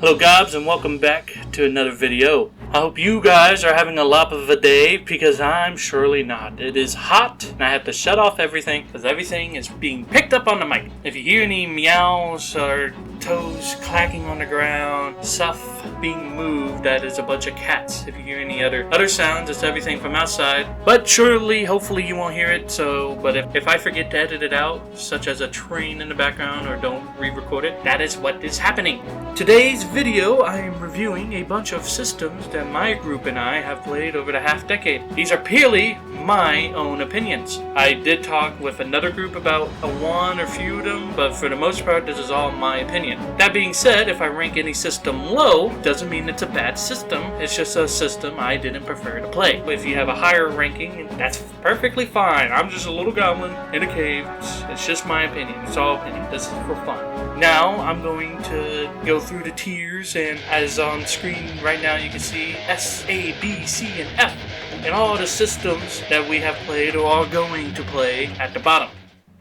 Hello gobs, and welcome back to another video. I hope you guys are having a lot of a day, because I'm surely not. It is hot and I have to shut off everything because everything is being picked up on the mic. If you hear any meows or toes clacking on the ground, stuff being moved, that is a bunch of cats. If you hear any other sounds, it's everything from outside. But surely, hopefully you won't hear it. But if I forget to edit it out, such as a train in the background or don't re-record it, that is what is happening. Today's video, I am reviewing a bunch of systems that my group and I have played over the half decade. These are purely my own opinions. I did talk with another group about one or few of them, but for the most part, this is all my opinion. That being said, if I rank any system low, doesn't mean it's a bad system. It's just a system I didn't prefer to play. If you have a higher ranking, that's perfectly fine. I'm just a little goblin in a cave. It's just my opinion. It's all opinion. This is for fun. Now, I'm going to go through the tiers, and as on screen right now, you can see S, A, B, C, and F. And all the systems that we have played or are going to play at the bottom.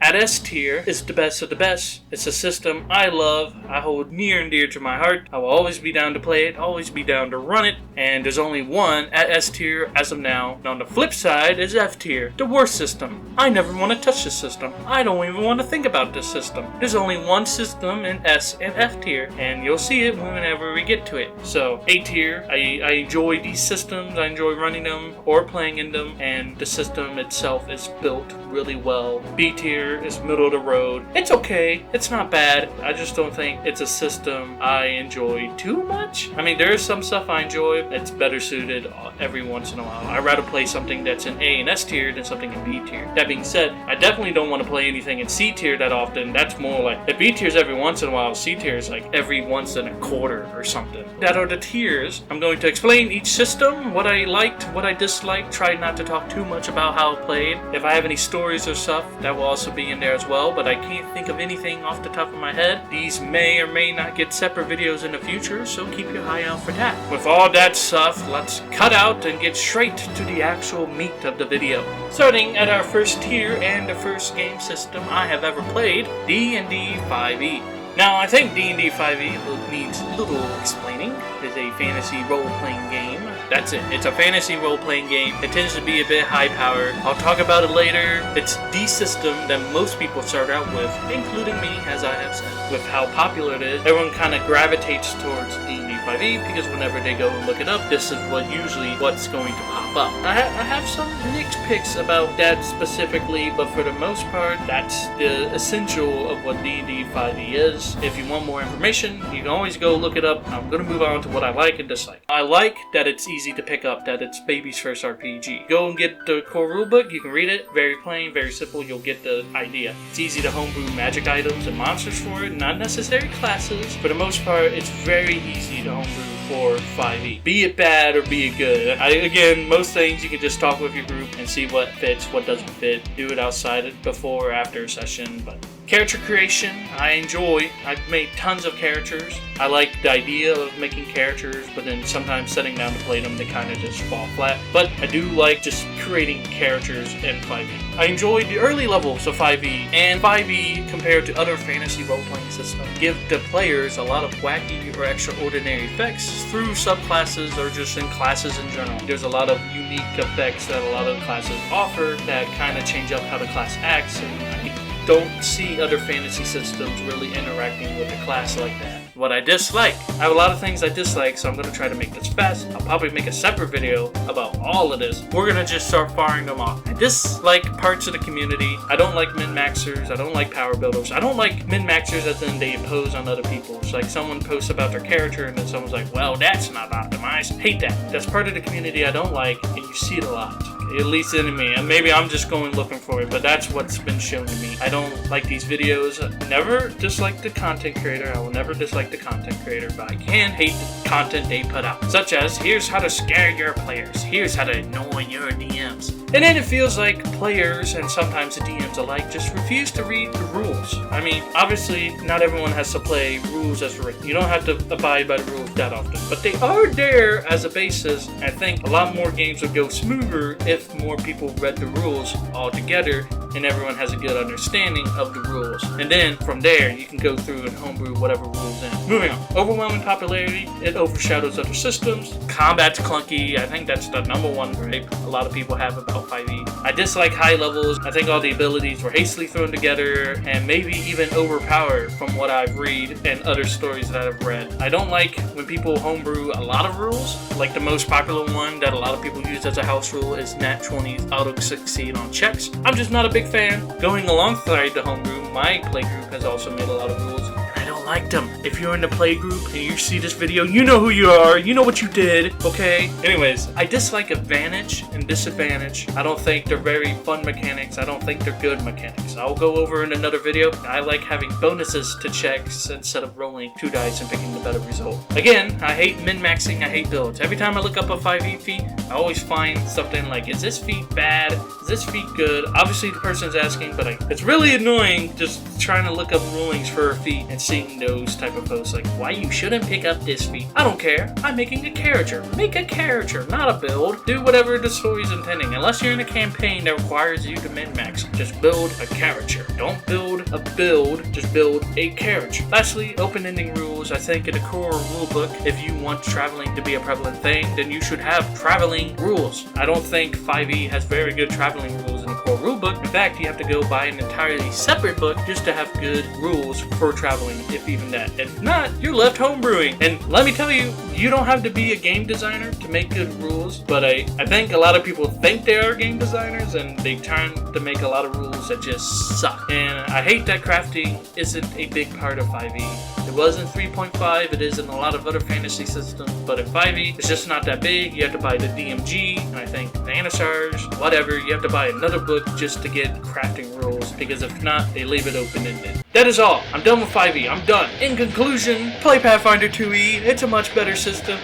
At S tier is the best of the best. It's a system I love, I hold near and dear to my heart. I will always be down to play it, always be down to run it, and there's only one at S tier as of now. And on the flip side is F tier, the worst system. I never want to touch this system. I don't even want to think about this system. There's only one system in S and F tier, and you'll see it whenever we get to it. So, A tier, I enjoy these systems, I enjoy running them or playing in them, and the system itself is built really well. B tier is middle of the road. It's okay. It's not bad. I just don't think it's a system I enjoy too much. I mean, there is some stuff I enjoy. It's better suited every once in a while. I'd rather play something that's in A and S tier than something in B tier. That being said, I definitely don't want to play anything in C tier that often. That's more like, if B tier is every once in a while, C tier is like every once in a quarter or something. That are the tiers. I'm going to explain each system, what I liked, what I disliked. Try not to talk too much about how it played. If I have any stories or stuff, that will also be in there as well, but I can't think of anything off the top of my head. These may or may not get separate videos in the future, so keep your eye out for that. With all that stuff, let's cut out and get straight to the actual meat of the video. Starting at our first tier and the first game system I have ever played, D&D 5e. Now, I think D&D 5e needs little explaining. It's a fantasy role-playing game. That's it. It's a fantasy role-playing game. It tends to be a bit high-powered. I'll talk about it later. It's the system that most people start out with, including me, as I have said. With how popular it is, everyone kind of gravitates towards D&D 5e because whenever they go and look it up, this is what's going to pop up. I have some mixed picks about that specifically, but for the most part, that's the essential of what D&D 5e is. If you want more information, you can always go look it up. I'm going to move on to what I like and dislike. I like that it's easy to pick up, that it's baby's first RPG. Go and get the core rulebook, you can read it. Very plain, very simple, you'll get the idea. It's easy to homebrew magic items and monsters for it, not necessary classes. For the most part, it's very easy to homebrew for 5e. Be it bad or be it good. Again, most things you can just talk with your group and see what fits, what doesn't fit. Do it outside it before or after a session, but character creation, I enjoy. I've made tons of characters. I like the idea of making characters, but then sometimes sitting down to play them, they kind of just fall flat. But I do like just creating characters in 5e. I enjoyed the early levels of 5e, and 5e, compared to other fantasy role-playing systems, give the players a lot of wacky or extraordinary effects through subclasses or just in classes in general. There's a lot of unique effects that a lot of classes offer that kind of change up how the class acts, and I don't see other fantasy systems really interacting with a class like that. What I dislike. I have a lot of things I dislike, so I'm going to try to make this fast. I'll probably make a separate video about all of this. We're going to just start firing them off. I dislike parts of the community. I don't like min-maxers. I don't like power builders. I don't like min-maxers as in they impose on other people. It's like someone posts about their character and then someone's like, well, that's not optimized. Hate that. That's part of the community I don't like, and you see it a lot. At least in me, and maybe I'm just going looking for it, but that's what's been shown to me. I don't like these videos. Never dislike the content creator. I will never dislike the content creator, but I can hate the content they put out. Such as, here's how to scare your players. Here's how to annoy your DMs. And then it feels like players, and sometimes the DMs alike, just refuse to read the rules. I mean, obviously, not everyone has to play rules as written. You don't have to abide by the rules that often, but they are there as a basis. I think a lot more games would go smoother if more people read the rules altogether and everyone has a good understanding of the rules. And then from there, you can go through and homebrew whatever rules in. Moving on. Overwhelming popularity, it overshadows other systems. Combat's clunky. I think that's the number one gripe a lot of people have about 5e. I dislike high levels. I think all the abilities were hastily thrown together and maybe even overpowered from what I've read and other stories that I've read. I don't like when people homebrew a lot of rules. Like the most popular one that a lot of people use as a house rule is Nat 20's auto succeed on checks. I'm just not a big fan. Going alongside the homebrew, my playgroup has also made a lot of rules. I don't like them. If you're in the playgroup and you see this video, you know who you are. You know what you did, okay? Anyways, I dislike advantage and disadvantage. I don't think they're very fun mechanics. I don't think they're good mechanics. I'll go over in another video. I like having bonuses to checks instead of rolling 2 dice and picking the better result. Again, I hate min-maxing. I hate builds. Every time I look up a 5e feat, I always find something like, is this feat bad? Is this feat good? Obviously, the person's asking, but it's really annoying just trying to look up rulings for a feat and seeing those type of posts like, why you shouldn't pick up this feat. I don't care. I'm making a character. Make a character, not a build. Do whatever the story's intending. Unless you're in a campaign that requires you to min-max, just build a character. Don't build a build, just build a character. Lastly, open-ending rules. I think in the core rulebook, if you want traveling to be a prevalent thing, then you should have traveling rules. I don't think 5e has very good traveling rules in the core rulebook. In fact, you have to go buy an entirely separate book just to have good rules for traveling, if even that. If not, you're left homebrewing. And let me tell you, you don't have to be a game designer to make good rules, but I think a lot of people think they are game designers and they try to make a lot of rules that just suck. And I hate that crafting isn't a big part of 5e. It was in 3.5, it is in a lot of other fantasy systems, but in 5e, it's just not that big. You have to buy the DMG, and I think Vanishars, whatever. You have to buy another book just to get crafting rules, because if not, they leave it open-ended. That is all. I'm done with 5e. I'm done. In conclusion, play Pathfinder 2e. It's a much better system.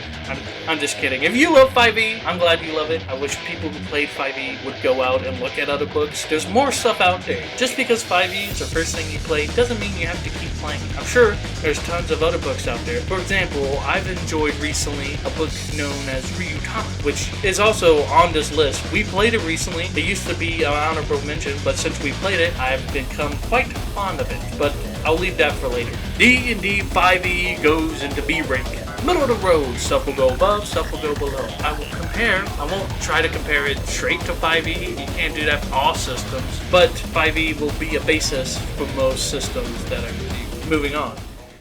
I'm just kidding. If you love 5e, I'm glad you love it. I wish people who played 5e would go out and look at other books. There's more stuff out there. Just because 5e is the first thing you play doesn't mean you have to keep playing. I'm sure there's tons of other books out there. For example, I've enjoyed recently a book known as Ryutama, which is also on this list. We played it recently. It used to be an honorable mention, but since we played it, I've become quite fond of it. But I'll leave that for later. D&D 5e goes into B rank. Middle of the road, stuff will go above, stuff will go below. I will compare. I won't try to compare it straight to 5e. You can't do that for all systems. But 5e will be a basis for most systems that I review. Moving on.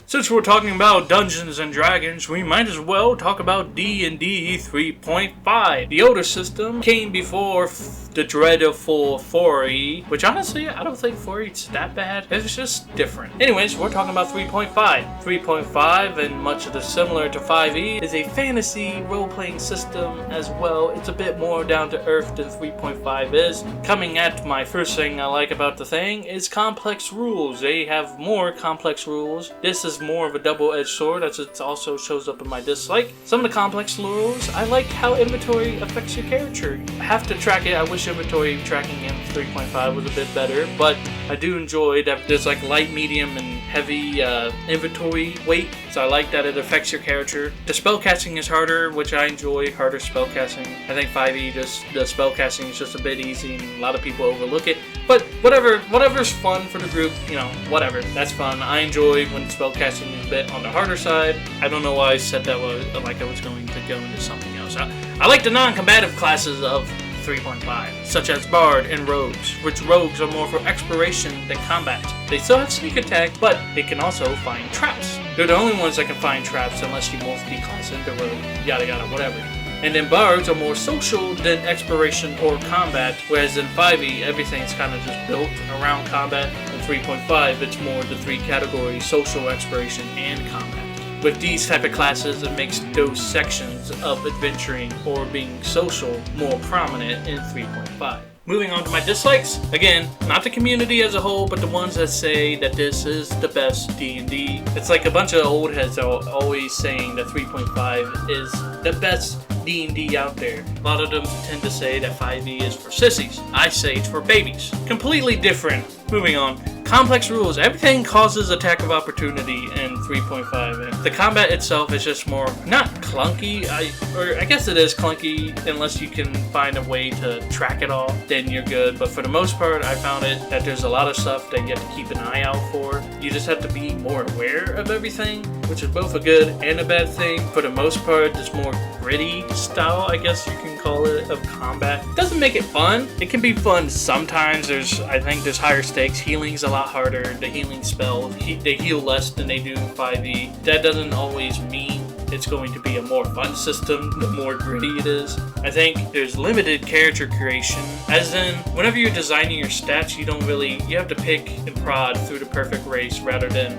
Since we're talking about Dungeons and Dragons, we might as well talk about D&D 3.5. The older system came before the dreadful 4e, which honestly, I don't think 4e is that bad. It's just different. Anyways, we're talking about 3.5. 3.5, and much of the similar to 5e, is a fantasy role-playing system as well. It's a bit more down to earth than 3.5 is. Coming at my first thing I like about the thing is complex rules. They have more complex rules. This is more of a double-edged sword, as it also shows up in my dislike. Some of the complex rules, I like how inventory affects your character. I have to track it. I wish inventory tracking in 3.5 was a bit better, but I do enjoy that there's like light, medium, and heavy inventory weight, so I like that it affects your character. The spellcasting is harder, which I enjoy, harder spellcasting. I think 5e, just the spellcasting is just a bit easy, and a lot of people overlook it, but whatever's fun for the group, you know, whatever, that's fun. I enjoy when spellcasting is a bit on the harder side. I don't know why I said that like I was going to go into something else. I like the non-combative classes of 3.5, such as Bard and Rogues, which Rogues are more for exploration than combat. They still have sneak attack, but they can also find traps. They're the only ones that can find traps unless you multi-class into Rogue, yada yada, whatever. And then Bards are more social than exploration or combat, whereas in 5e, everything's kind of just built around combat. In 3.5, it's more the 3 categories, social, exploration, and combat. With these type of classes, it makes those sections of adventuring or being social more prominent in 3.5. Moving on to my dislikes. Again, not the community as a whole, but the ones that say that this is the best D&D. It's like a bunch of old heads are always saying that 3.5 is the best D&D out there. A lot of them tend to say that 5e is for sissies. I say it's for babies. Completely different. Moving on. complex rules. Everything causes attack of opportunity in 3.5, and the combat itself is just more, not clunky, I guess it is clunky unless you can find a way to track it all, then you're good. But for the most part, I found it that there's a lot of stuff that you have to keep an eye out for. You just have to be more aware of everything, which is both a good and a bad thing. For the most part, this more gritty style, I guess you can call it, of combat doesn't make it fun. It can be fun sometimes. I think there's higher stakes. Healing's a lot harder. The healing spells, they heal less than they do in 5e. That doesn't always mean it's going to be a more fun system the more gritty it is. I think there's limited character creation, as in whenever you're designing your stats, you have to pick and prod through the perfect race rather than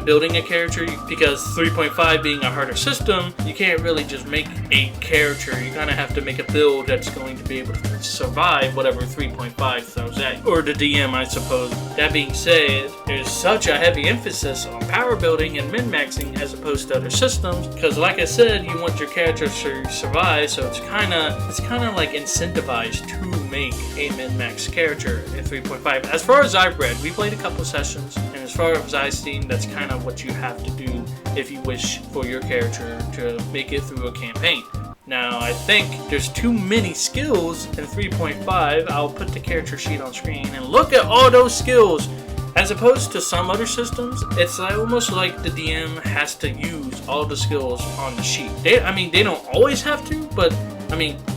building a character, because 3.5 being a harder system, you can't really just make a character. You kind of have to make a build that's going to be able to survive whatever 3.5 throws at you, or the DM, I suppose. That being said, there's such a heavy emphasis on power building and min-maxing as opposed to other systems, because like I said, you want your character to survive, so it's kind of like incentivized to make a min-max character in 3.5. As far as I've read, we played a couple sessions, and as far as I've seen, that's kind of what you have to do if you wish for your character to make it through a campaign. Now, I think there's too many skills in 3.5. I'll put the character sheet on screen and look at all those skills. As opposed to some other systems, it's almost like the DM has to use all the skills on the sheet. They don't always have to, but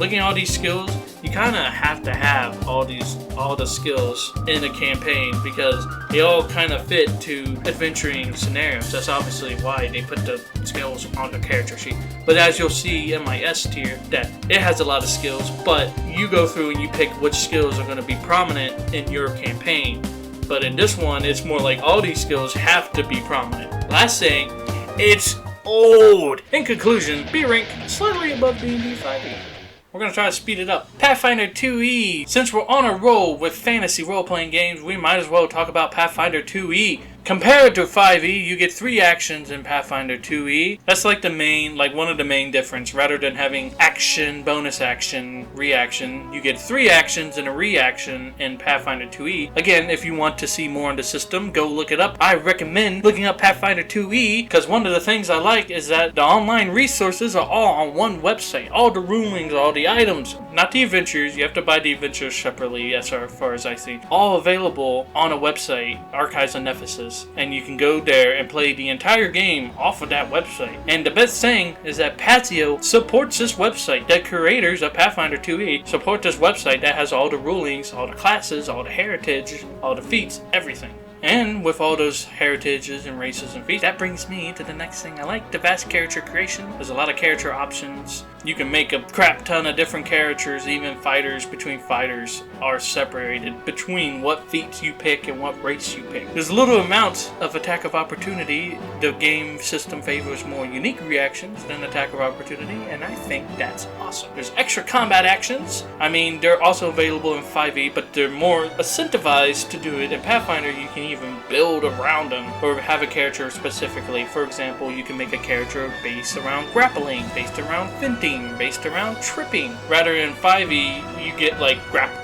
looking at all these skills, you kind of have to have all the skills in a campaign because they all kind of fit to adventuring scenarios. That's obviously why they put the skills on the character sheet. But as you'll see in my S tier, that it has a lot of skills, but you go through and you pick which skills are going to be prominent in your campaign. But in this one, it's more like all these skills have to be prominent. Last saying, it's old. In conclusion, B rank slightly above D&D 5e. We're going to try to speed it up. Pathfinder 2e. Since we're on a roll with fantasy role-playing games, we might as well talk about Pathfinder 2e. Compared to 5e, you get 3 actions in Pathfinder 2e. That's like one of the main difference. Rather than having action, bonus action, reaction, you get 3 actions and a reaction in Pathfinder 2e. Again, if you want to see more on the system, go look it up. I recommend looking up Pathfinder 2e because one of the things I like is that the online resources are all on one website. All the rulings, all the items, not the adventures. You have to buy the adventures separately, as far as I see. All available on a website, Archives of Nephesis. And you can go there and play the entire game off of that website. And the best thing is that Patio supports this website. The creators of Pathfinder 2e support this website that has all the rulings, all the classes, all the heritage, all the feats, everything. And with all those heritages and races and feats, that brings me to the next thing I like, the vast character creation. There's a lot of character options. You can make a crap ton of different characters, even fighters between fighters are separated between what feats you pick and what race you pick. There's little amounts of attack of opportunity. The game system favors more unique reactions than attack of opportunity, and I think that's awesome. There's extra combat actions. They're also available in 5e, but they're more incentivized to do it. In Pathfinder, you can even build around them or have a character specifically. For example, you can make a character based around grappling, based around finting, based around tripping. Rather than 5e, you get like grapple.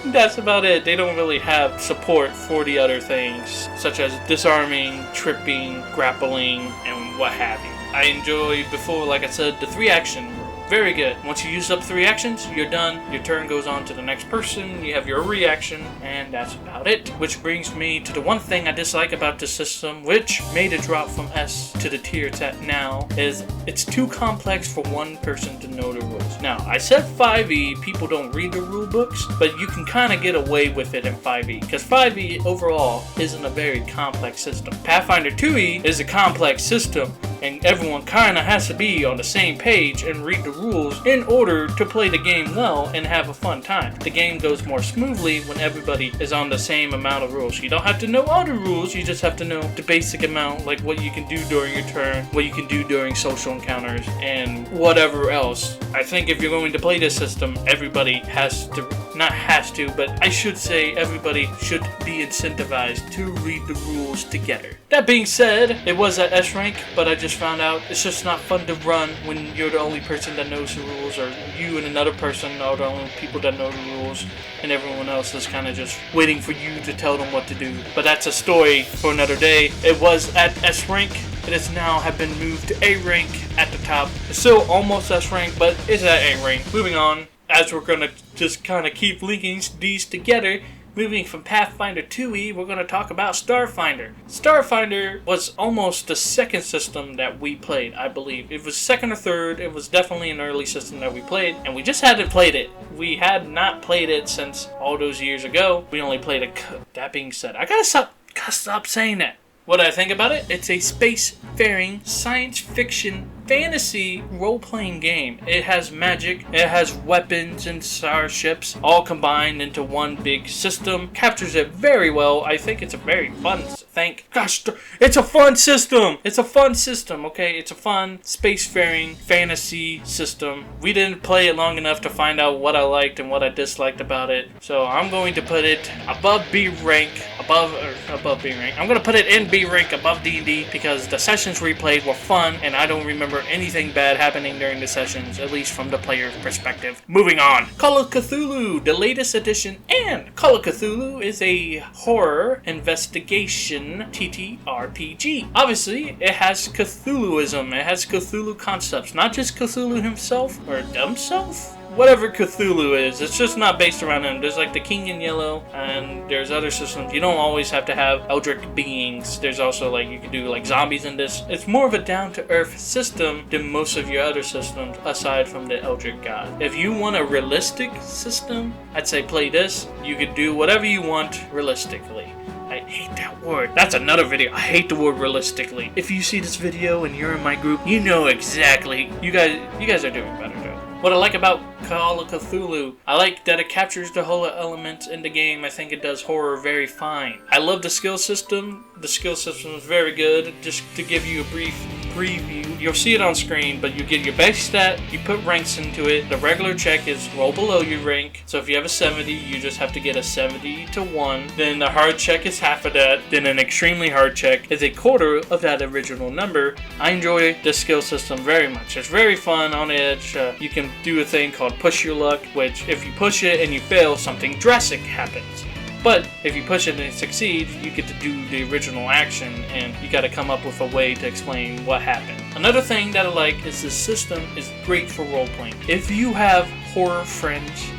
That's about it. They don't really have support for the other things, such as disarming, tripping, grappling, and what have you. I enjoy, before, like I said, the 3 action rule. Very good. Once you use up 3 actions, you're done. Your turn goes on to the next person. You have your reaction, and that's about it. Which brings me to the one thing I dislike about the system, which made it drop from S to the tier it's at now, is it's too complex for one person to know the rules. Now, I said 5e, people don't read the rule books, but you can kind of get away with it in 5e, because 5e overall isn't a very complex system. Pathfinder 2e is a complex system, and everyone kind of has to be on the same page and read the rules in order to play the game well and have a fun time. The game goes more smoothly when everybody is on the same amount of rules. You don't have to know all the rules, you just have to know the basic amount, like what you can do during your turn, what you can do during social encounters, and whatever else. I think if you're going to play this system, everybody has to not has to, but I should say everybody should be incentivized to read the rules together. That being said, it was at S rank, but I just found out it's just not fun to run when you're the only person that knows the rules, or you and another person are the only people that know the rules, and everyone else is kind of just waiting for you to tell them what to do. But that's a story for another day. It was at S rank. It has now have been moved to A rank at the top. It's still almost S rank, but it's at A rank. Moving on, as we're gonna just kind of keep linking these together. Moving from Pathfinder 2e, we're going to talk about Starfinder. Starfinder was almost the second system that we played, I believe. It was second or third. It was definitely an early system that we played, and we just hadn't played it. We had not played it since all those years ago. We only played it. That being said, I gotta stop saying that. What do I think about it? It's a space-faring, science fiction, fantasy role-playing game. It has magic, it has weapons and starships, all combined into one big system. Captures it very well. I think it's a very fun it's a fun system! It's a fun system, okay? It's a fun, space-faring, fantasy system. We didn't play it long enough to find out what I liked and what I disliked about it. So I'm going to put it above B rank, above B rank. I'm going to put it in B rank above D&D because the sessions we played were fun and I don't remember anything bad happening during the sessions, at least from the player's perspective. Moving on. Call of Cthulhu, the latest edition, and Call of Cthulhu is a horror investigation TTrpg. Obviously, it has Cthulhuism, it has Cthulhu concepts, not just Cthulhu himself or themself. Whatever Cthulhu is, it's just not based around him. There's like the King in Yellow, and there's other systems. You don't always have to have eldritch beings. There's also like, you can do like zombies in this. It's more of a down-to-earth system than most of your other systems, aside from the eldritch god. If you want a realistic system, I'd say play this. You could do whatever you want realistically. I hate that word. That's another video. I hate the word realistically. If you see this video and you're in my group, you know exactly. You guys are doing better though. What I like about Call of Cthulhu, I like that it captures the whole element in the game. I think it does horror very fine. I love the skill system. The skill system is very good. Just to give you a brief preview, you'll see it on screen, but you get your base stat, you put ranks into it. The regular check is roll below your rank. So if you have a 70, you just have to get a 70 to 1. Then the hard check is half of that. Then an extremely hard check is a quarter of that original number. I enjoy the skill system very much. It's very fun, on edge. You can do a thing called push your luck, which if you push it and you fail, something drastic happens. But if you push it and it succeeds, you get to do the original action, and you got to come up with a way to explain what happened. Another thing that I like is the system is great for role-playing. If you have horror friends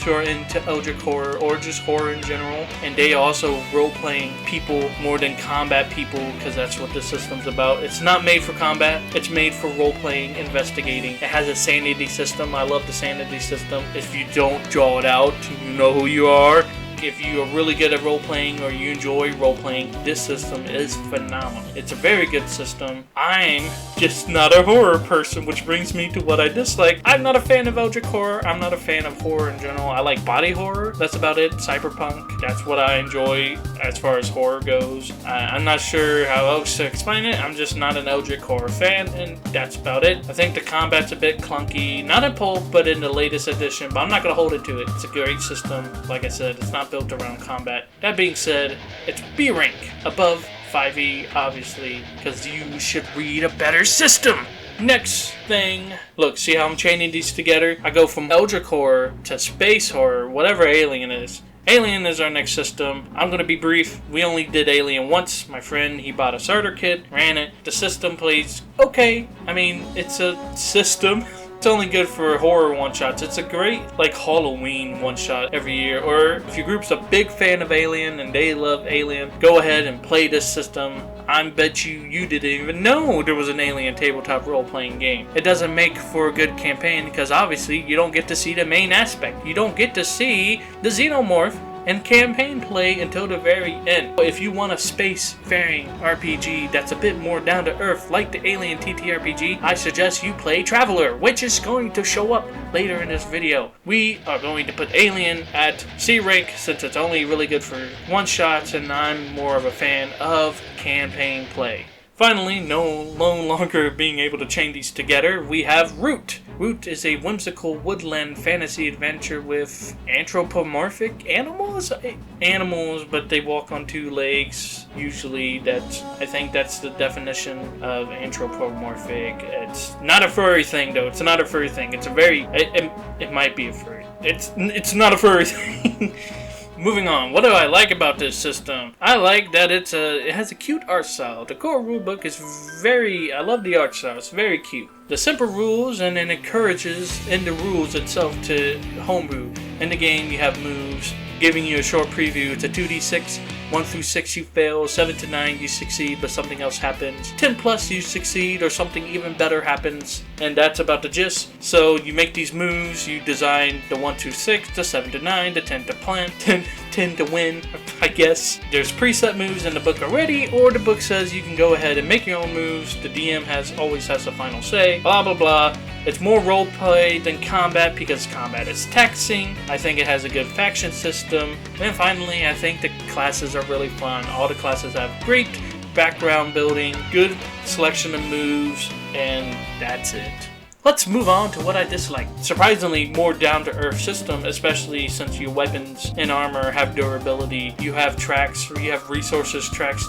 who are into eldritch horror or just horror in general, and they also role-playing people more than combat people, because that's what the system's about. It's not made for combat, it's made for role-playing, investigating. It has a sanity system. I love the sanity system. If you don't draw it out, you know who you are. If you are really good at role-playing or you enjoy role-playing, this system is phenomenal. It's a very good system. I'm just not a horror person, which brings me to what I dislike. I'm not a fan of eldritch horror. I'm not a fan of horror in general. I like body horror. That's about it. Cyberpunk. That's what I enjoy as far as horror goes. I'm not sure how else to explain it. I'm just not an eldritch horror fan, and that's about it. I think the combat's a bit clunky. Not in Pulp, but in the latest edition. But I'm not going to hold it to it. It's a great system. Like I said, it's not built around combat. That being said, it's B rank above 5e, obviously, because you should read a better system. Next thing, look, see how I'm chaining these together? I go from eldritch horror to space horror, whatever Alien is. Alien is our next system. I'm going to be brief. We only did Alien once. My friend, he bought a starter kit, ran it. The system plays okay. I mean, it's a system. It's only good for horror one-shots. It's a great, like, Halloween one-shot every year. Or if your group's a big fan of Alien and they love Alien, go ahead and play this system. I bet you didn't even know there was an Alien tabletop role-playing game. It doesn't make for a good campaign because obviously you don't get to see the main aspect. You don't get to see the xenomorph and campaign play until the very end. If you want a space-faring RPG that's a bit more down-to-earth, like the Alien TTrpg, I suggest you play Traveler, which is going to show up later in this video. We are going to put Alien at C rank since it's only really good for one-shots, and I'm more of a fan of campaign play. Finally, no longer being able to chain these together, we have Root. Root is a whimsical woodland fantasy adventure with anthropomorphic animals? Animals, but they walk on two legs. Usually I think that's the definition of anthropomorphic. It's not a furry thing though. It's not a furry thing. It's a very, it might be a furry. It's not a furry thing. Moving on, what do I like about this system? I like that it has a cute art style. The core rulebook is I love the art style, it's very cute. The simple rules, and it encourages in the rules itself to homebrew. In the game you have moves, giving you a short preview. It's a 2d6, 1 through 6 you fail, 7 to 9 you succeed but something else happens, 10 plus you succeed or something even better happens, and that's about the gist. So you make these moves, you design the 1 to 6, the 7 to 9, the 10 to plant, 10 to win, I guess. There's preset moves in the book already, or the book says you can go ahead and make your own moves. The DM always has the final say, blah blah blah. It's more roleplay than combat because combat is taxing. I think it has a good faction system. And finally, I think the classes are really fun. All the classes have great background building, good selection of moves, and that's it. Let's move on to what I dislike. Surprisingly more down-to-earth system, especially since your weapons and armor have durability. You have tracks, or you have resources tracks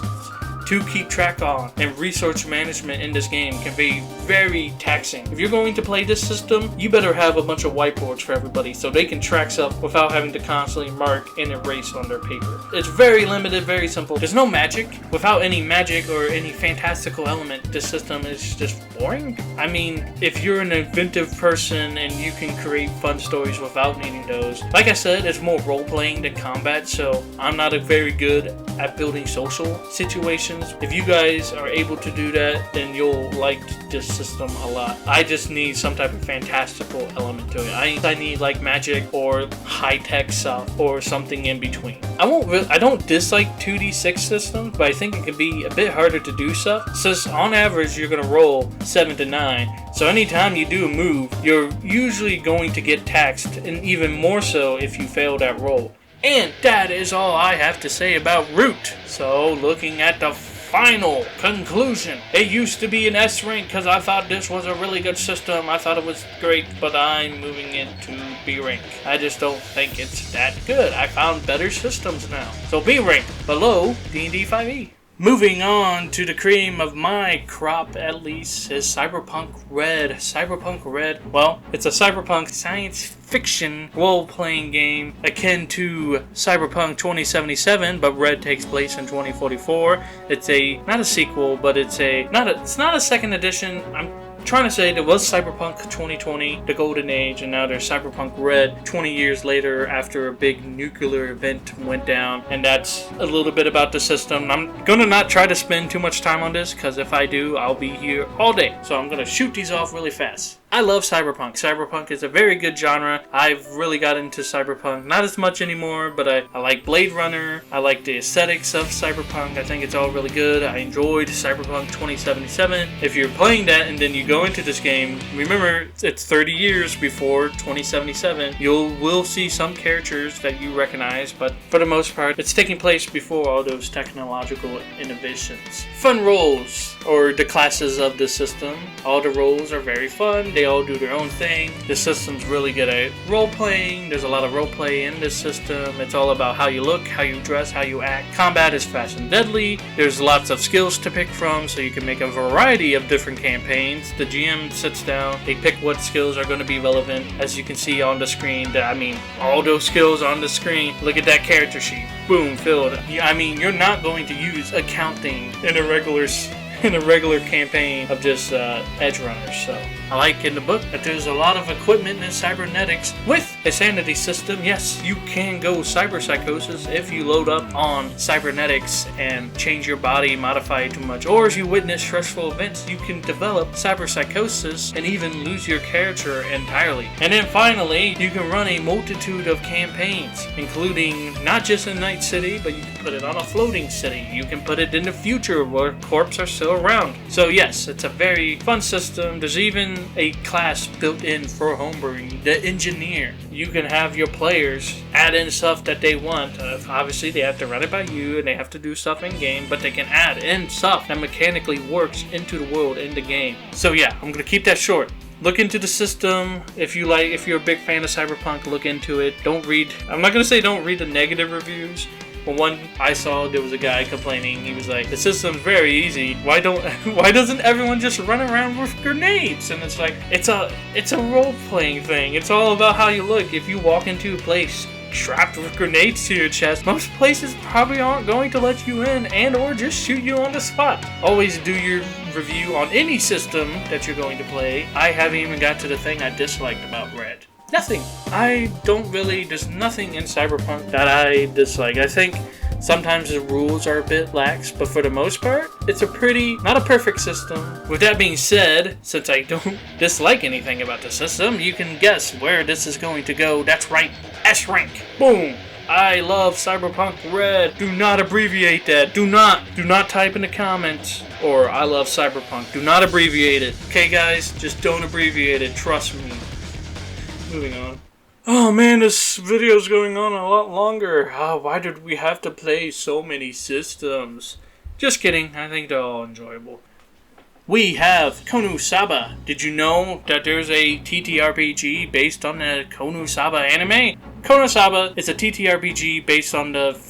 to keep track on, and resource management in this game can be very taxing. If you're going to play this system, you better have a bunch of whiteboards for everybody so they can track stuff without having to constantly mark and erase on their paper. It's very limited, very simple. There's no magic. Without any magic or any fantastical element, this system is just boring. I mean, if you're an inventive person and you can create fun stories without needing those. Like I said, it's more role-playing than combat, so I'm not very good at building social situations. If you guys are able to do that, then you'll like this system a lot. I just need some type of fantastical element to it. I need like magic or high-tech stuff or something in between. I don't dislike 2d6 systems, but I think it can be a bit harder to do stuff. Since on average you're gonna roll 7 to 9, so anytime you do a move, you're usually going to get taxed, and even more so if you fail that roll. And that is all I have to say about Root. So looking at the final conclusion, it used to be an S rank because I thought this was a really good system. I thought it was great, but I'm moving it to B rank. I just don't think it's that good. I found better systems now. So B rank, below D&D 5e. Moving on to the cream of my crop, at least, is Cyberpunk Red. Cyberpunk Red, well, it's a cyberpunk science fiction role-playing game akin to Cyberpunk 2077, but Red takes place in 2044. It's not a sequel, but it's not a second edition. I'm trying to say there was Cyberpunk 2020, the golden age, and now there's Cyberpunk Red 20 years later after a big nuclear event went down, and that's a little bit about the system. I'm gonna not try to spend too much time on this, because if I do, I'll be here all day. So I'm gonna shoot these off really fast. I love Cyberpunk. Cyberpunk is a very good genre. I've really got into Cyberpunk. Not as much anymore, but I like Blade Runner. I like the aesthetics of Cyberpunk. I think it's all really good. I enjoyed Cyberpunk 2077. If you're playing that and then you go into this game, remember it's 30 years before 2077. You will see some characters that you recognize, but for the most part, it's taking place before all those technological innovations. Fun roles, or the classes of the system. All the roles are very fun. They all do their own thing. The system's really good at role-playing. There's a lot of role-play in this system. It's all about how you look, how you dress, how you act. Combat is fast and deadly. There's lots of skills to pick from, so you can make a variety of different campaigns. The GM sits down, they pick what skills are going to be relevant. As you can see on the screen, all those skills on the screen. Look at that character sheet. Boom, filled. You're not going to use accounting in a regular campaign of just edge runners. So I like in the book that there's a lot of equipment in cybernetics with a sanity system. Yes, you can go cyber psychosis if you load up on cybernetics and change your body, modify it too much, or if you witness stressful events, you can develop cyber psychosis and even lose your character entirely. And then finally, you can run a multitude of campaigns, including not just in Night City, but you can put it on a floating city. You can put it in the future where corps are still around. So yes, it's a very fun system. There's even a class built in for homebrewing, the engineer. You can have your players add in stuff that they want. Obviously they have to run it by you and they have to do stuff in game, but they can add in stuff that mechanically works into the world in the game. So yeah, I'm gonna keep that short. Look into the system. If you're a big fan of Cyberpunk, look into it. I'm not gonna say don't read the negative reviews. But one I saw, there was a guy complaining. He was like, the system's very easy. Why doesn't everyone just run around with grenades? And it's like, it's a role-playing thing. It's all about how you look. If you walk into a place strapped with grenades to your chest, most places probably aren't going to let you in and or just shoot you on the spot. Always do your review on any system that you're going to play. I haven't even got to the thing I disliked about Red. Nothing. There's nothing in Cyberpunk that I dislike. I think sometimes the rules are a bit lax, but for the most part, it's not a perfect system. With that being said, since I don't dislike anything about the system, you can guess where this is going to go. That's right, S rank. Boom. I love Cyberpunk Red. Do not abbreviate that. Do not type in the comments, or I love Cyberpunk. Do not abbreviate it. Okay, guys? Just don't abbreviate it. Trust me. Moving on. Oh man, this video's going on a lot longer. Why did we have to play so many systems? Just kidding, I think they're all enjoyable. We have Konosuba. Did you know that there's a TTrpg based on the Konosuba anime? Konosuba is a TTrpg based on the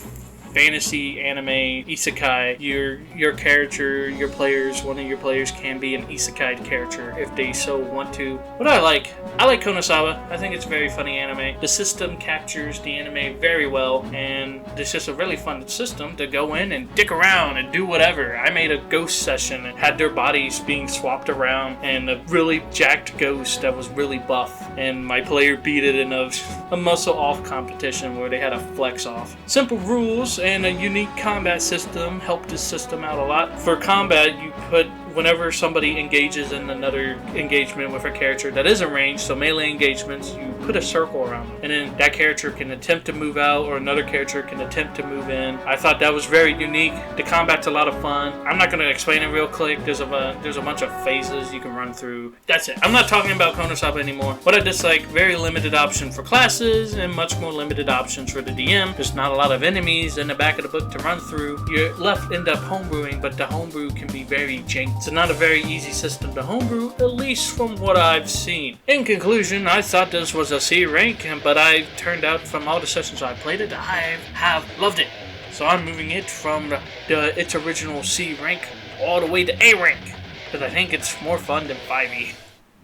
fantasy anime isekai. Your character, one of your players can be an isekai character if they so want to. What I like Konosuba. I think it's a very funny anime. The system captures the anime very well, and it's just a really fun system to go in and dick around and do whatever. I made a ghost session and had their bodies being swapped around, and a really jacked ghost that was really buff, and my player beat it in a muscle off competition where they had a flex off. Simple rules and a unique combat system helped this system out a lot. For combat, you put whenever somebody engages in another engagement with a character that isn't ranged, so melee engagements, you put a circle around them, and then that character can attempt to move out or another character can attempt to move in. I thought that was very unique. The combat's a lot of fun. I'm not going to explain it real quick. There's a bunch of phases you can run through. That's it. I'm not talking about Konosuba anymore. What I dislike, very limited option for classes and much more limited options for the DM. There's not a lot of enemies in the back of the book to run through. You're end up homebrewing, but the homebrew can be very janky. It's not a very easy system to homebrew, at least from what I've seen. In conclusion, I thought this was a C rank, but I turned out from all the sessions I played it, I have loved it. So I'm moving it from its original C rank all the way to A rank, because I think it's more fun than 5e.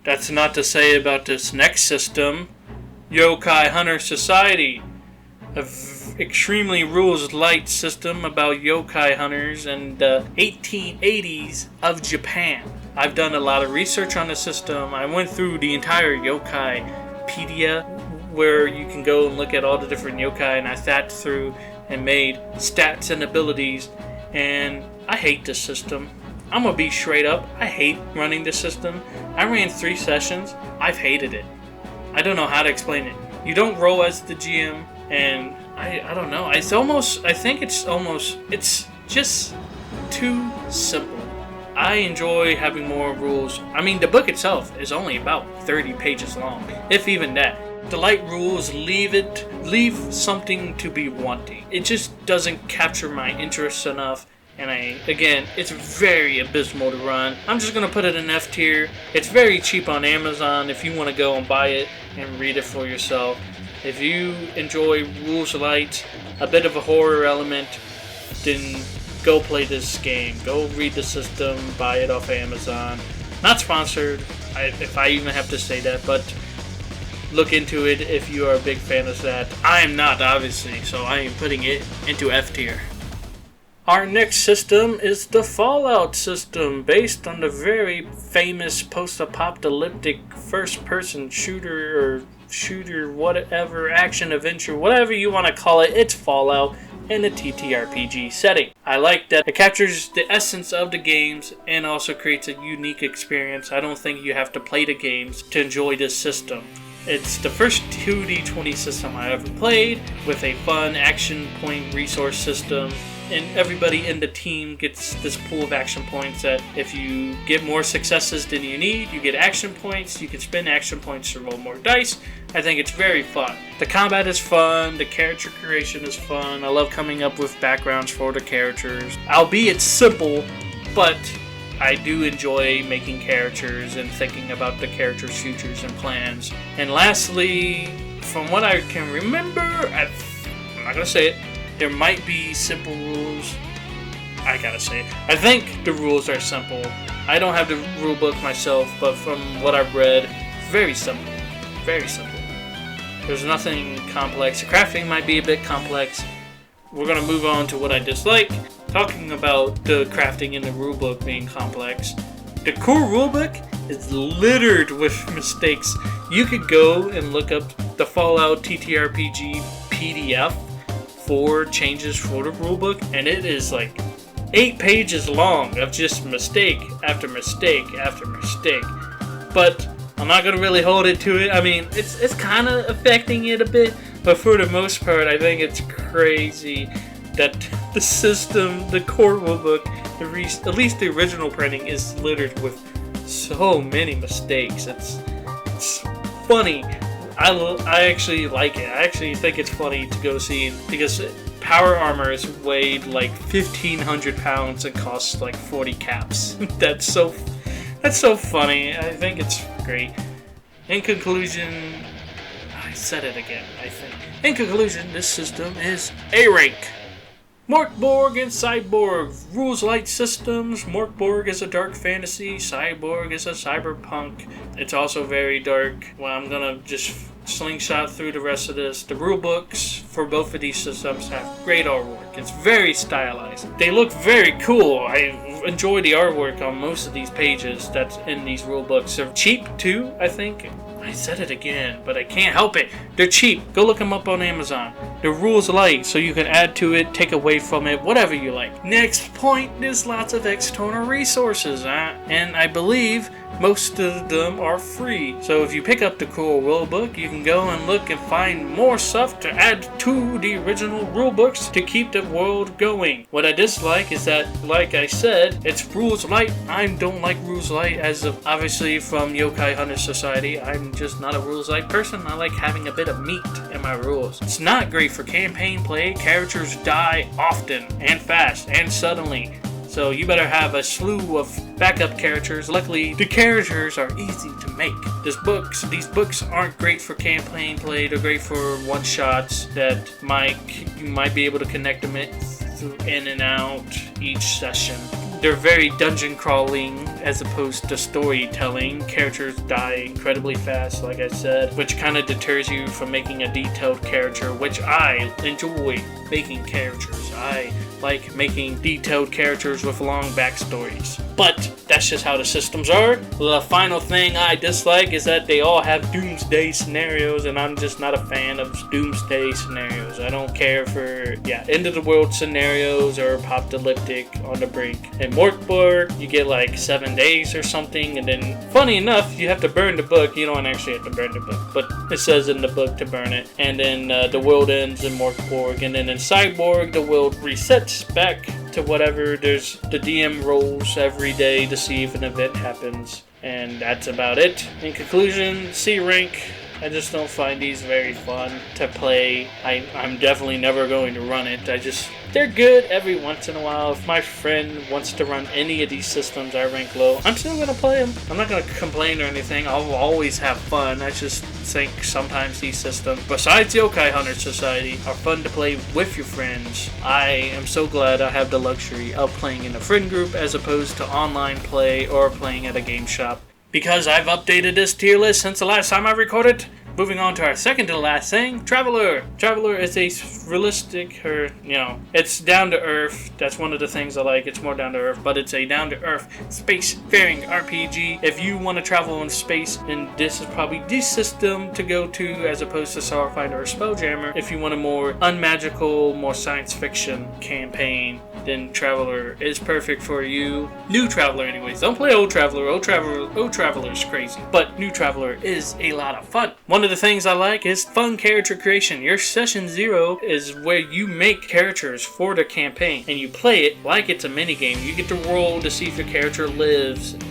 That's not to say about this next system, Yokai Hunter Society. An extremely rules light system about yokai hunters and the 1880s of Japan. I've done a lot of research on the system. I went through the entire Yokai-pedia, where you can go and look at all the different yokai, and I sat through and made stats and abilities, and I hate this system. I'm gonna be straight up, I hate running this system. I ran 3 sessions, I've hated it. I don't know how to explain it. You don't roll as the GM, and I don't know. It's just too simple. I enjoy having more rules. I mean, the book itself is only about 30 pages long, if even that. The light rules leave something to be wanting. It just doesn't capture my interest enough. And again, it's very abysmal to run. I'm just going to put it in F tier. It's very cheap on Amazon if you want to go and buy it and read it for yourself. If you enjoy rules light, a bit of a horror element, then go play this game. Go read the system, buy it off Amazon. Not sponsored, if I even have to say that, but look into it if you are a big fan of that. I am not, obviously, so I am putting it into F tier. Our next system is the Fallout system, based on the very famous post-apocalyptic first-person shooter whatever, action adventure, whatever you want to call it. It's Fallout in a TTRPG setting. I like that it captures the essence of the games and also creates a unique experience. I don't think you have to play the games to enjoy this system. It's the first 2D20 system I ever played, with a fun action point resource system, and everybody in the team gets this pool of action points that if you get more successes than you need, you get action points. You can spend action points to roll more dice. I think it's very fun. The combat is fun, the character creation is fun. I love coming up with backgrounds for the characters. Albeit simple, but I do enjoy making characters and thinking about the characters' futures and plans. And lastly, from what I can remember, I'm not gonna say it, there might be simple rules. I gotta say it. I think the rules are simple. I don't have the rule book myself, but from what I've read, very simple. Very simple. There's nothing complex. The crafting might be a bit complex. We're gonna move on to what I dislike. Talking about the crafting in the rulebook being complex. The core rulebook is littered with mistakes. You could go and look up the Fallout TTrpg PDF for changes for the rulebook, and it is like 8 pages long of just mistake after mistake after mistake. But I'm not gonna really hold it to it. I mean, it's kind of affecting it a bit, but for the most part, I think it's crazy that the system, the core rulebook, at least the original printing, is littered with so many mistakes. It's funny. I actually like it. I actually think it's funny to go see, because power armor is weighed like 1,500 pounds and costs like 40 caps. That's so funny. I think it's great. In conclusion, I said it again, I think. In conclusion, this system is A rank. Morkborg and Cyborg, rules light systems. Morkborg is a dark fantasy, Cyborg is a cyberpunk. It's also very dark. Well, I'm gonna just slingshot through the rest of this. The rule books for both of these systems have great artwork. It's very stylized. They look very cool. I enjoy the artwork on most of these pages that's in these rule books. They're cheap too, I think. I said it again, but I can't help it. They're cheap. Go look them up on Amazon. The rules light, so you can add to it, take away from it, whatever you like. Next point, there's lots of external resources, and I believe most of them are free. So if you pick up the cool rulebook, you can go and look and find more stuff to add to the original rulebooks to keep the world going. What I dislike is that, like I said, it's rules light. I don't like rules light, as of, obviously from Yokai Hunter Society. I'm just not a rules light person. I like having a bit of meat in my rules. It's not great for campaign play. Characters die often and fast and suddenly. So you better have a slew of backup characters. Luckily, the characters are easy to make. These books aren't great for campaign play. They're great for one-shots that you might be able to connect them in and out each session. They're very dungeon crawling as opposed to storytelling. Characters die incredibly fast, like I said, which kind of deters you from making a detailed character, which I enjoy making characters. I like making detailed characters with long backstories. But that's just how the systems are. The final thing I dislike is that they all have doomsday scenarios, and I'm just not a fan of doomsday scenarios. I don't care for, end of the world scenarios or apocalyptic on the brink. In Morkborg, you get like 7 days or something, and then, funny enough, you have to burn the book. You don't actually have to burn the book, but it says in the book to burn it. And then the world ends in Morkborg, and then in Cyborg, the world resets back to whatever. There's the DM rolls every day to see if an event happens, and that's about it. In conclusion, C rank. I just don't find these very fun to play. I'm definitely never going to run it. They're good every once in a while. If my friend wants to run any of these systems I rank low, I'm still going to play them. I'm not going to complain or anything. I'll always have fun. I just think sometimes these systems, besides Yokai Hunter Society, are fun to play with your friends. I am so glad I have the luxury of playing in a friend group as opposed to online play or playing at a game shop. Because I've updated this tier list since the last time I recorded. Moving on to our second to last thing, Traveler. Traveler is a realistic, it's down to earth. That's one of the things I like. It's more down to earth, but it's a down to earth space-faring RPG. If you want to travel in space, then this is probably the system to go to as opposed to Starfinder or Spelljammer. If you want a more unmagical, more science fiction campaign, then Traveler is perfect for you. New Traveler anyways. Don't play Old Traveler. Old Traveler is crazy. But New Traveler is a lot of fun. One of the things I like is fun character creation. Your session 0 is where you make characters for the campaign, and you play it like it's a minigame. You get to roll to see if your character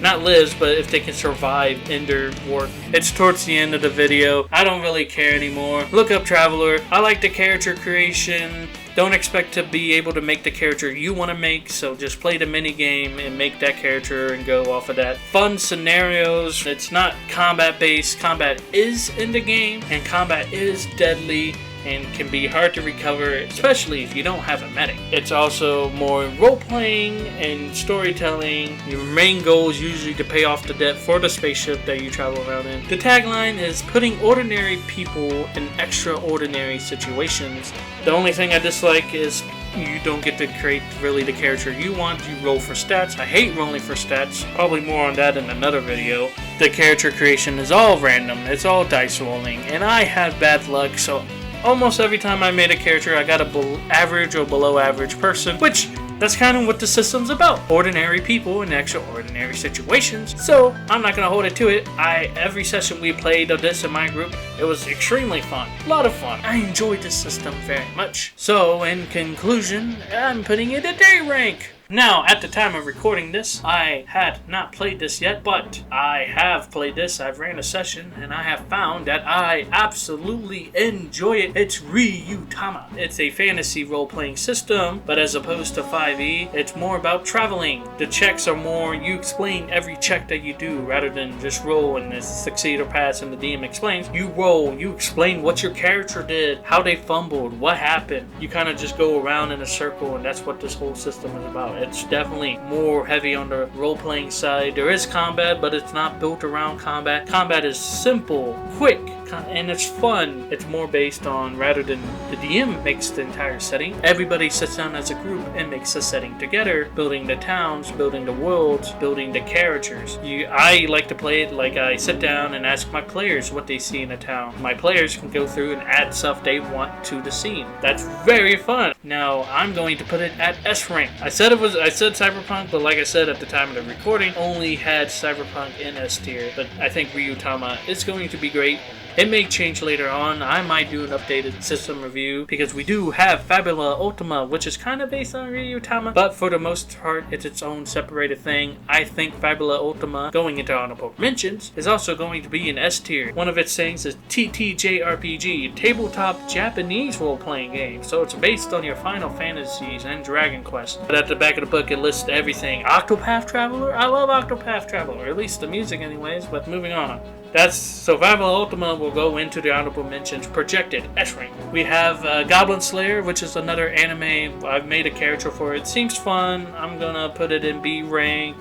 not lives, but if they can survive in their work. It's towards the end of the video. I don't really care anymore. Look up Traveler. I like the character creation. Don't expect to be able to make the character you want to make, so just play the mini game and make that character and go off of that. Fun scenarios. It's not combat based. Combat is in the game, and combat is deadly and can be hard to recover, especially if you don't have a medic. It's also more role-playing and storytelling. Your main goal is usually to pay off the debt for the spaceship that you travel around in. The tagline is putting ordinary people in extraordinary situations. The only thing I dislike is you don't get to create really the character you want. You roll for stats. I hate rolling for stats. Probably more on that in another video. The character creation is all random. It's all dice rolling, and I had bad luck, so almost every time I made a character, I got a average or below average person, which that's kind of what the system's about. Ordinary people in extraordinary situations. So I'm not going to hold it to it. Every session we played of this in my group, it was extremely fun. A lot of fun. I enjoyed this system very much. So in conclusion, I'm putting it at A rank. Now, at the time of recording this, I had not played this yet, but I have played this. I've ran a session, and I have found that I absolutely enjoy it. It's Ryutama. It's a fantasy role-playing system, but as opposed to 5e, it's more about traveling. The checks are more, you explain every check that you do, rather than just roll and succeed or pass and the DM explains. You roll, you explain what your character did, how they fumbled, what happened. You kind of just go around in a circle, and that's what this whole system is about. It's definitely more heavy on the role-playing side. There is combat, but it's not built around combat. Combat is simple, quick, and it's fun. It's more based on, rather than the DM makes the entire setting, everybody sits down as a group and makes a setting together, building the towns, building the worlds, building the characters. I like to play it like I sit down and ask my players what they see in a town. My players can go through and add stuff they want to the scene. That's very fun. Now, I'm going to put it at S rank. I said Cyberpunk, but like I said at the time of the recording, only had Cyberpunk in S tier. But I think Ryutama is going to be great. It may change later on. I might do an updated system review because we do have Fabula Ultima, which is kind of based on Ryutama, but for the most part, it's its own separated thing. I think Fabula Ultima, going into honorable mentions, is also going to be an S tier. One of its things is TTrpg, tabletop Japanese role-playing game, so it's based on your Final Fantasies and Dragon Quest. But at the back of the book, it lists everything. Octopath Traveler? I love Octopath Traveler, at least the music anyways, but moving on. So Fabula Ultima will go into the honorable mentions, projected S rank. We have Goblin Slayer, which is another anime. I've made a character for it. Seems fun. I'm gonna put it in B rank.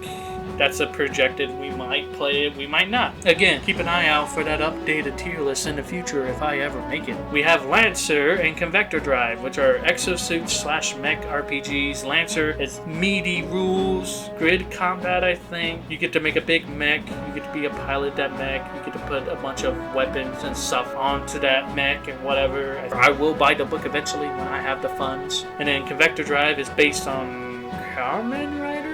That's a projected. We might play it, we might not. Again, keep an eye out for that updated tier list in the future if I ever make it. We have Lancer and Convector Drive, which are exosuit/mech RPGs. Lancer is meaty rules, grid combat, I think. You get to make a big mech, you get to be a pilot that mech, you get to put a bunch of weapons and stuff onto that mech and whatever. I will buy the book eventually when I have the funds. And then Convector Drive is based on Kamen Rider?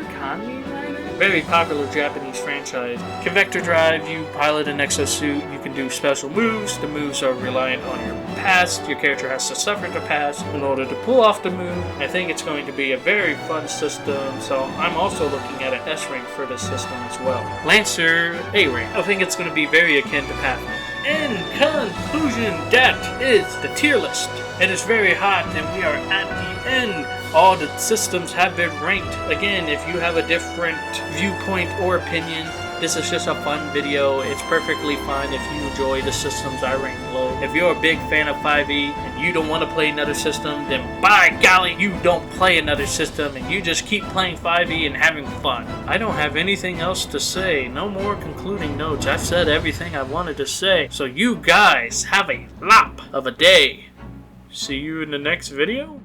Very popular Japanese franchise. Convector Drive, you pilot an exosuit, you can do special moves. The moves are reliant on your past. Your character has to suffer the past in order to pull off the move. I think it's going to be a very fun system, so I'm also looking at an S rank for this system as well. Lancer, A rank. I think it's going to be very akin to Pathfinder. In conclusion, that is the tier list. It is very hot and we are at the end. All the systems have been ranked. Again, if you have a different viewpoint or opinion, this is just a fun video. It's perfectly fine if you enjoy the systems I rank below. If you're a big fan of 5e and you don't want to play another system, then by golly, you don't play another system and you just keep playing 5e and having fun. I don't have anything else to say. No more concluding notes. I've said everything I wanted to say. So you guys have a lop of a day. See you in the next video.